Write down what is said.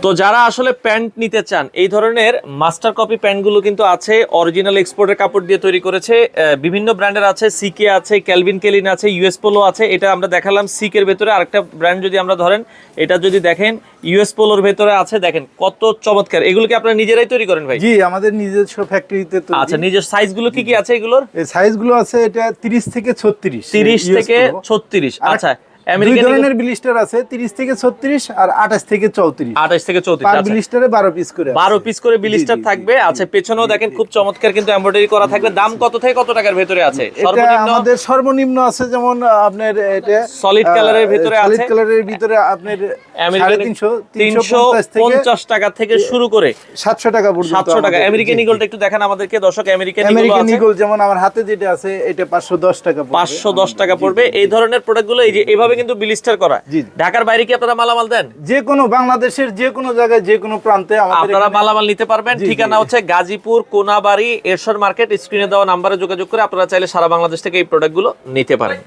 তো যারা আসলে প্যান্ট নিতে চান, এই ধরনের মাস্টার কপি প্যান্টগুলো কিন্তু আছে, অরিজিনাল এক্সপোর্টের কাপড় দিয়ে তৈরি করেছে, বিভিন্ন ব্র্যান্ডের আছে, সিকে আছে, ক্যালভিন কেলিন আছে, ইউএস পোলো আছে। এটা আমরা দেখালাম সিকের ভেতরে। আরেকটা ব্র্যান্ড যদি আমরা ধরেন, এটা যদি দেখেন ইউএস পোলোর ভেতরে আছে, দেখেন কত চমৎকার। এগুলো কি আপনারা নিজেরাই তৈরি করেন ভাই? জি, আমাদের নিজস্ব ফ্যাক্টরিতে তৈরি। আচ্ছা, নিজের সাইজগুলো কি কি আছে এগুলোর? এই সাইজগুলো আছে, এটা 30 থেকে 36। 30 থেকে 36। আচ্ছা, দুই ধরনের ব্লিস্টার আছে, 30 থেকে 36 আর 28 থেকে 34। 28 থেকে 34। পার ব্লিস্টারে 12 পিস করে 12 পিস করে ব্লিস্টার থাকবে। আচ্ছা, পেছনেও দেখেন খুব চমৎকার কিন্তু এমব্রয়ডারি করা থাকবে। দাম কত থেকে কত টাকার ভেতরে আছে? এটা আমাদের সর্বনিম্ন আছে, যেমন আপনার এটা সলিড কালারের ভেতরে আছে, সলিড কালারের ভিতরে আপনার 350 টাকা থেকে শুরু করে 700 টাকা পর্যন্ত। 700 টাকা। আমেরিকান ইগলটা একটু দেখেন আমাদেরকে দর্শক। আমেরিকান ইগল যেমন আমার হাতে যেটা আছে, এটা 510 টাকা পড়বে। 510 টাকা পড়বে। এই ধরনের প্রোডাক্টগুলো এই যে এভাবে কিন্তু ব্লিস্টার করা। ঢাকার বাইরে কি আপনারা মালামাল দেন? যে কোনো বাংলাদেশের যে কোনো জায়গায় যে কোনো প্রান্তে আপনারা মালামাল নিতে পারবেন। ঠিকানা হচ্ছে গাজীপুর কোনাবাড়ি এরশাদ মার্কেট। স্ক্রিনে দেওয়া নাম্বারে যোগাযোগ করে আপনারা চাইলে সারা বাংলাদেশ থেকে এই প্রোডাক্টগুলো নিতে পারেন।